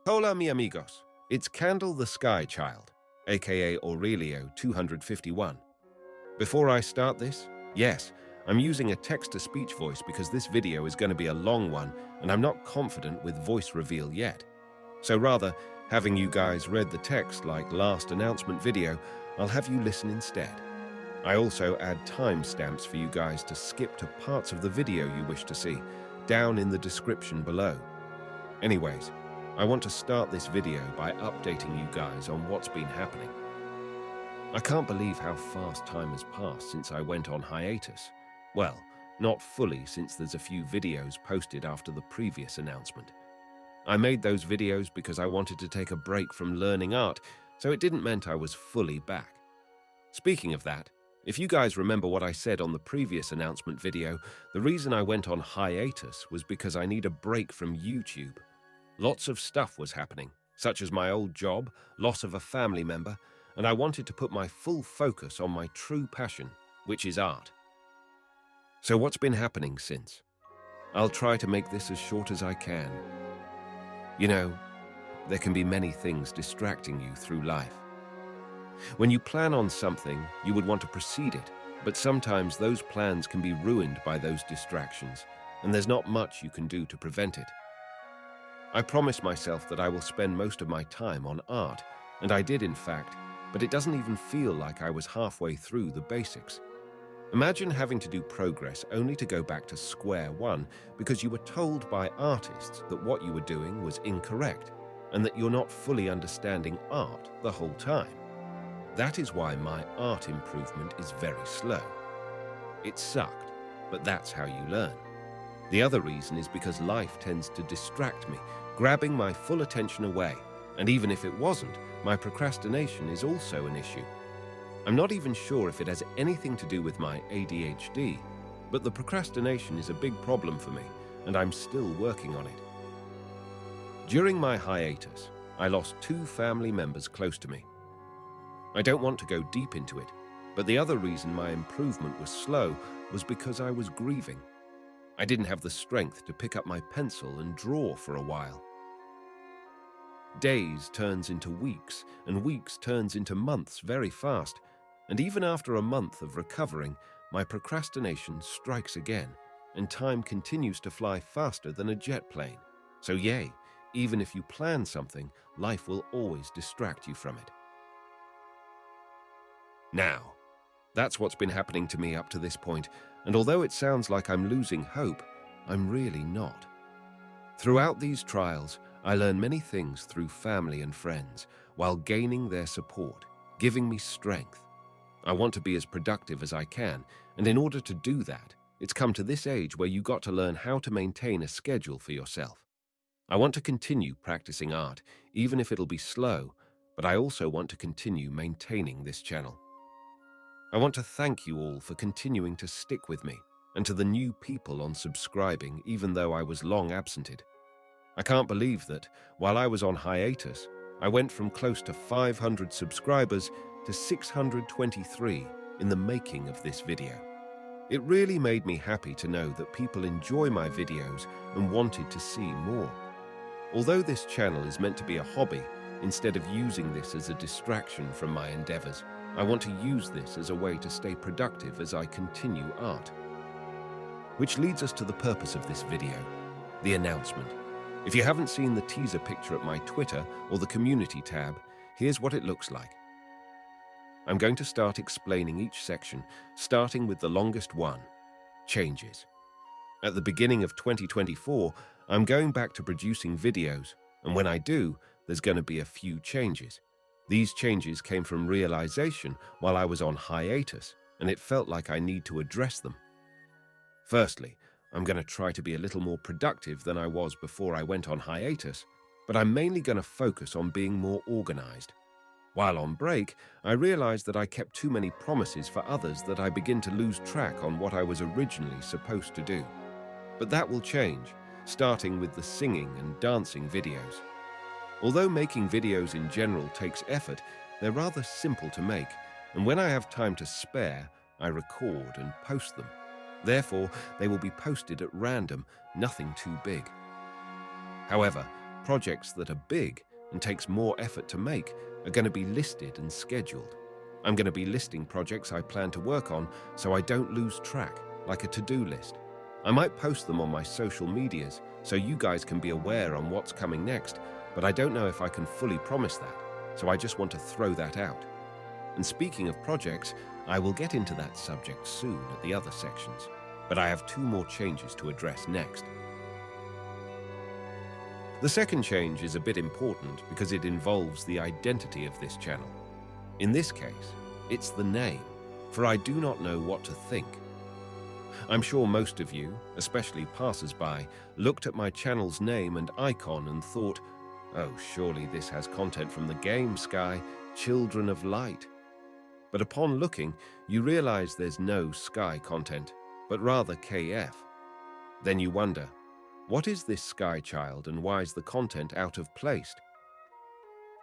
Hola, mi amigos. It's Candle the Sky Child, aka Aurelio 251. Before I start this, yes, I'm using a text-to-speech voice because this video is going to be a long one and I'm not confident with voice reveal yet. So rather, having you guys read the text like last announcement video, I'll have you listen instead. I also add timestamps for you guys to skip to parts of the video you wish to see, down in the description below. Anyways, I want to start this video by updating you guys on what's been happening. I can't believe how fast time has passed since I went on hiatus. Well, not fully, since there's a few videos posted after the previous announcement. I made those videos because I wanted to take a break from learning art, so it didn't mean I was fully back. Speaking of that, if you guys remember what I said on the previous announcement video, the reason I went on hiatus was because I need a break from YouTube. Lots of stuff was happening, such as my old job, loss of a family member, and I wanted to put my full focus on my true passion, which is art. So what's been happening since? I'll try to make this as short as I can. You know, there can be many things distracting you through life. When you plan on something, you would want to proceed it, but sometimes those plans can be ruined by those distractions, and there's not much you can do to prevent it. I promised myself that I will spend most of my time on art, and I did in fact, but it doesn't even feel like I was halfway through the basics. Imagine having to do progress only to go back to square one because you were told by artists that what you were doing was incorrect and that you're not fully understanding art the whole time. That is why my art improvement is very slow. It sucked, but that's how you learn. The other reason is because life tends to distract me, grabbing my full attention away, and even if it wasn't, my procrastination is also an issue. I'm not even sure if it has anything to do with my ADHD, but the procrastination is a big problem for me, and I'm still working on it. During my hiatus, I lost 2 family members close to me. I don't want to go deep into it, but the other reason my improvement was slow was because I was grieving. I didn't have the strength to pick up my pencil and draw for a while. Days turns into weeks, and weeks turns into months very fast, and even after a month of recovering, my procrastination strikes again, and time continues to fly faster than a jet plane. So yay, even if you plan something, life will always distract you from it. Now, that's what's been happening to me up to this point, and although it sounds like I'm losing hope, I'm really not. Throughout these trials, I learn many things through family and friends, while gaining their support, giving me strength. I want to be as productive as I can, and in order to do that, it's come to this age where you got to learn how to maintain a schedule for yourself. I want to continue practicing art, even if it'll be slow, but I also want to continue maintaining this channel. I want to thank you all for continuing to stick with me, and to the new people on subscribing even though I was long absented. I can't believe that, while I was on hiatus, I went from close to 500 subscribers to 623 in the making of this video. It really made me happy to know that people enjoy my videos and wanted to see more. Although this channel is meant to be a hobby, instead of using this as a distraction from my endeavors, I want to use this as a way to stay productive as I continue art. Which leads us to the purpose of this video, the announcement. If you haven't seen the teaser picture at my Twitter or the community tab, here's what it looks like. I'm going to start explaining each section, starting with the longest one, changes. At the beginning of 2024, I'm going back to producing videos, and when I do, there's going to be a few changes. These changes came from realization while I was on hiatus, and it felt like I need to address them. Firstly, I'm going to try to be a little more productive than I was before I went on hiatus, but I'm mainly going to focus on being more organized. While on break, I realized that I kept too many promises for others that I begin to lose track on what I was originally supposed to do. But that will change, starting with the singing and dancing videos. Although making videos in general takes effort, they're rather simple to make, and when I have time to spare, I record and post them. Therefore, they will be posted at random, nothing too big. However, projects that are big and takes more effort to make are going to be listed and scheduled. I'm going to be listing projects I plan to work on so I don't lose track, like a to-do list. I might post them on my social medias so you guys can be aware on what's coming next, but I don't know if I can fully promise that, so I just want to throw that out. And speaking of projects, I will get into that subject soon at the other sections, but I have 2 more changes to address next. The second change is a bit important because it involves the identity of this channel. In this case, it's the name, for I do not know what to think. I'm sure most of you, especially passers-by, looked at my channel's name and icon and thought, oh, surely this has content from the game, Sky, Children of Light. But upon looking, you realize there's no Sky content, but rather KF. Then you wonder, what is this Sky child and why is the content out of place?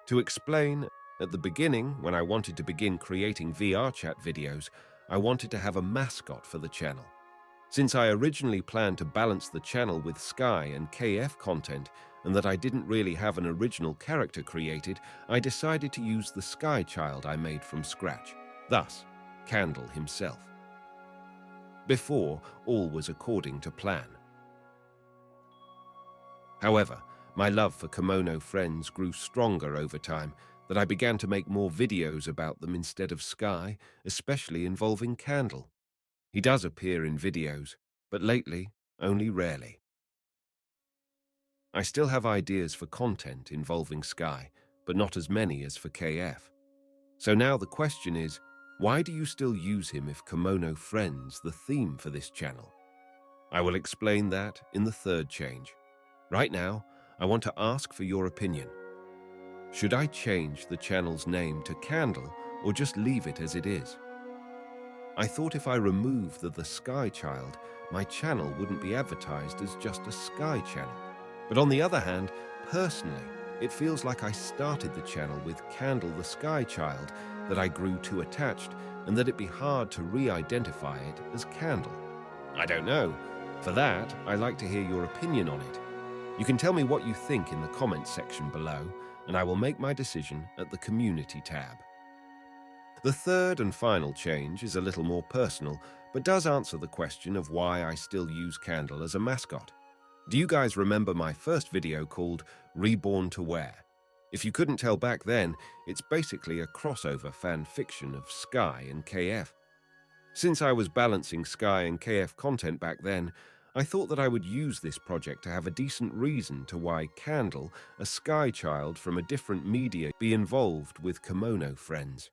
To explain, at the beginning, when I wanted to begin creating VR chat videos, I wanted to have a mascot for the channel. Since I originally planned to balance the channel with Sky and KF content, and that I didn't really have an original character created, I decided to use the Sky child I made from scratch, thus, Candle himself. Before, all was according to plan. However, my love for Kemono Friends grew stronger over time, that I began to make more videos about them instead of Sky, especially involving Candle. He does appear in videos, but lately, only rarely. I still have ideas for content involving Sky, but not as many as for KF. So now the question is, why do you still use him if Kemono Friends the theme for this channel? I will explain that in the third change. Right now, I want to ask for your opinion. Should I change the channel's name to Candle or just leave it as it is? I thought if I remove the Sky Child, my channel wouldn't be advertised as just a Sky channel. But on the other hand, personally, it feels like I started the channel with Candle the Sky Child, that I grew too attached, and that it'd be hard to re-identify it as Candle. I don't know. For that, I'd like to hear your opinion on it. You can tell me what you think in the comments section below, and I will make my decision at the Community tab. The third and final change is a little more personal, but does answer the question of why I still use Candle as a mascot. Do you guys remember my first video called Reborn to Wear? If you couldn't tell back then, it's basically a crossover fan fiction of Sky and KF. Since I was balancing Sky and KF content back then, I thought that I would use this project to have a decent reason to why Candle, a Sky child from a different media, be involved with Kemono Friends.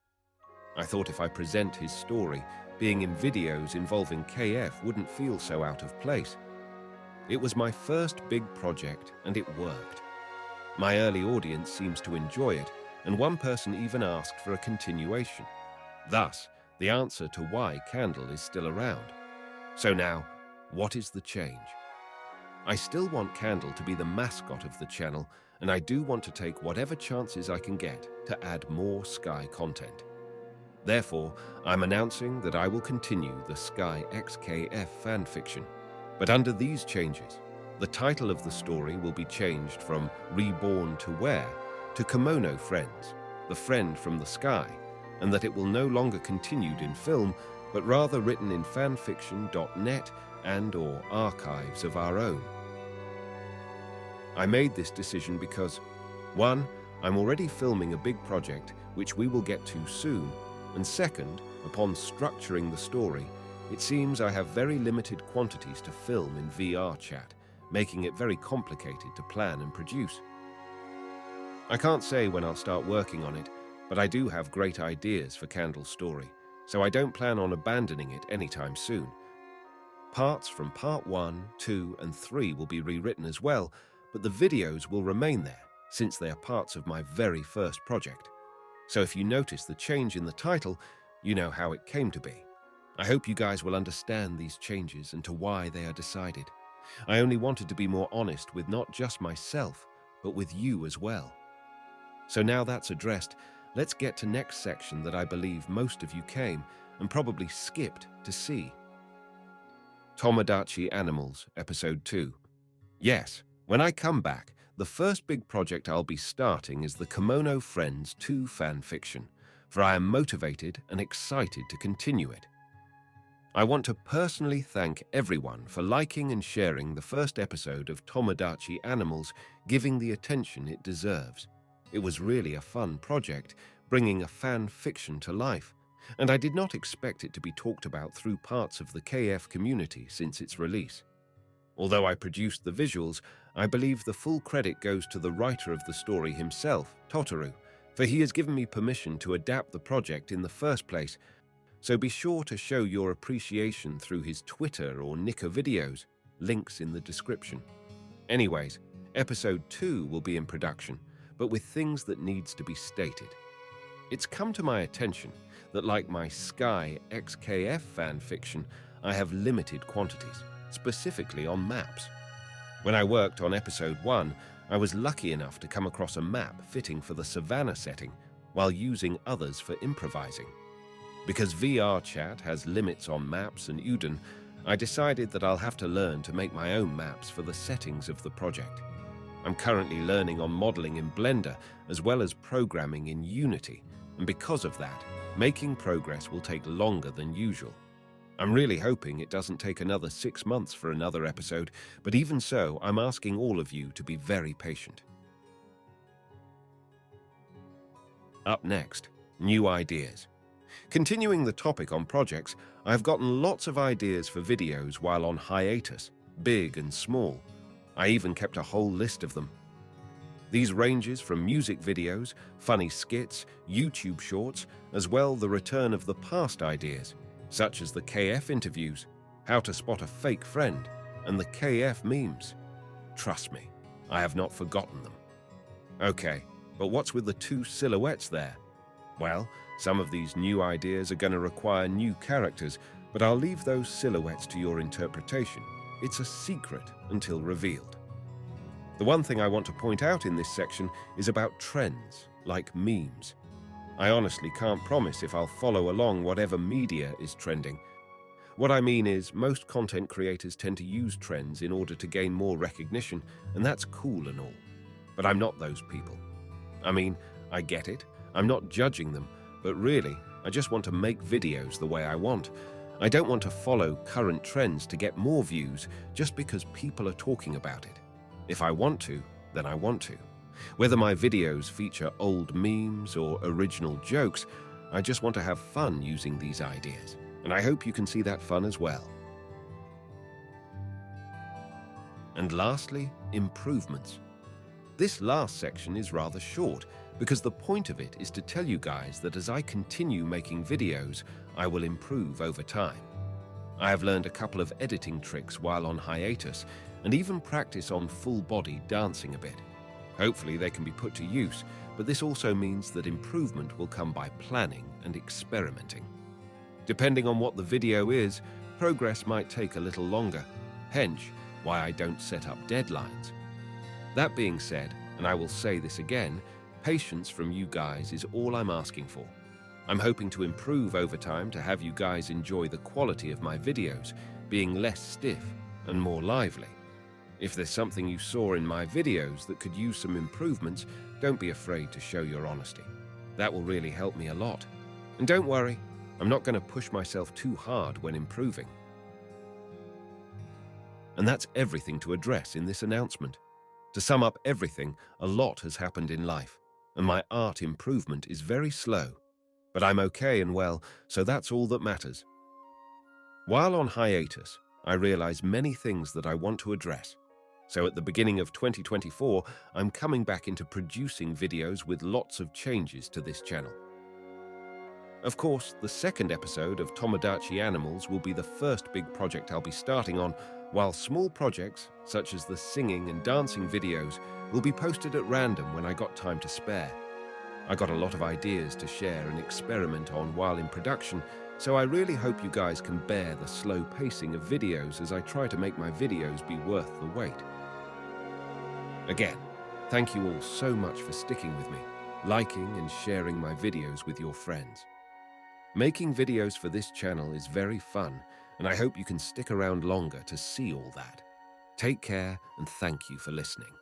I thought if I present his story, being in videos involving KF wouldn't feel so out of place. It was my first big project, and it worked. My early audience seems to enjoy it, and one person even asked for a continuation. Thus, the answer to why Candle is still around. So now, what is the change? I still want Candle to be the mascot of the channel, and I do want to take whatever chances I can get to add more Sky content. Therefore, I'm announcing that I will continue the Sky XKF fanfiction. But under these changes, the title of the story will be changed from Reborn to Wear to Kemono Friends, the friend from the sky, and that it will no longer continued in film, but rather written in fanfiction.net and/or archives of our own. I made this decision because, 1, I'm already filming a big project which we will get to soon, and second, upon structuring the story, it seems I have very limited quantities to film in VR chat, making it very complicated to plan and produce. I can't say when I'll start working on it, but I do have great ideas for Candle's story, so I don't plan on abandoning it anytime soon. Parts from Part 1, 2, and 3 will be rewritten as well, but the videos will remain there, since they are parts of my very first project. So if you notice the change in the title, you know how it came to be. I hope you guys will understand these changes and to why they are decided. I only wanted to be more honest with not just myself, but with you as well. So now that's addressed, let's get to next section that I believe most of you came and probably skipped to see. Tomodachi Animals EP2. Yes, when I come back, the first big project I'll be starting is the Kemono Friends 2 fanfiction, for I am motivated and excited to continue it. I want to personally thank everyone for liking and sharing the first episode of Tomodachi Animals, giving the attention it deserves. It was really a fun project, bringing a fan fiction to life, and I did not expect it to be talked about through parts of the KF community since its release. Although I produced the visuals, I believe the full credit goes to the writer of the story himself, Totoro, for he has given me permission to adapt the project in the first place, so be sure to show your appreciation through his Twitter or Nika videos, links in the description. Anyways, episode 2 will be in production, but with things that needs to be stated. It's come to my attention that like my Sky XKF fanfiction, I have limited quantities, specifically on maps. When I worked on episode 1, I was lucky enough to come across a map fitting for the Savannah setting, while using others for improvising. Because VR chat has limits on maps and Udon, I decided that I'll have to learn to make my own maps for the settings of the project. I'm currently learning on modeling in Blender as well as programming in Unity, and because of that, making progress will take longer than usual. I'm really hoping it doesn't take another 6 months for another episode, but even so, I'm asking all of you to be very patient. Up next, new ideas. Continuing the topic on projects, I've gotten lots of ideas for videos while on hiatus, big and small. I even kept a whole list of them. These ranges from music videos, funny skits, YouTube shorts, as well the return of the past ideas, such as the KF interviews, how to spot a fake friend, and the KF memes. Trust me, I have not forgotten them. Okay, but what's with the 2 silhouettes there? Well, some of these new ideas are going to require new characters, but I'll leave those silhouettes to your interpretation. It's a secret until revealed. The one thing I want to point out in this section is about trends, like memes. I honestly can't promise if I'll follow along whatever media is trending. What I mean is, most content creators tend to use trends in order to gain more recognition, and that's cool and all. But I'm not those people. I mean, I get it, I'm not judging them, but really, I just want to make videos the way I want. I don't want to follow current trends to get more views just because people are talking about it. If I want to, then I want to. Whether my videos feature old memes or original jokes, I just want to have fun using these ideas, and I hope you can see that fun as well. And lastly, improvements. This last section is rather short, because the point of it is to tell you guys that as I continue making videos, I will improve over time. I have learned a couple of editing tricks while on hiatus, and even practice on full-body dancing a bit. Hopefully they can be put to use, but this also means that improvement will come by planning and experimenting. Depending on what the video is, progress might take a little longer, hence why I don't set up deadlines. That being said, and I will say this again, patience from you guys is all I'm asking for. I'm hoping to improve over time to have you guys enjoy the quality of my videos, being less stiff and more lively. If there's something you saw in my videos that could use some improvements, don't be afraid to show your honesty. That will really help me a lot. And don't worry, I'm not going to push myself too hard when improving. And that's everything to address in this announcement. To sum up everything, a lot has happened in life, and my art improvement is very slow. But I'm okay and well, so that's all that matters. While on hiatus, I realize many things that I want to address. So at the beginning of 2024, I'm coming back into producing videos with lots of changes to this channel. Of course, the second episode of Tomodachi Animals will be the first big project I'll be starting on, while small projects, such as the singing and dancing videos, will be posted at random when I got time to spare. I got a lot of ideas to share and experiment on while in production, so I really hope you guys can bear the slow pacing of videos as I try to make my videos be worth the wait. Again, thank you all so much for sticking with me, liking and sharing my videos with your friends. Making videos for this channel is very fun, and I hope you can stick around longer to see all that. Take care and thank you for listening.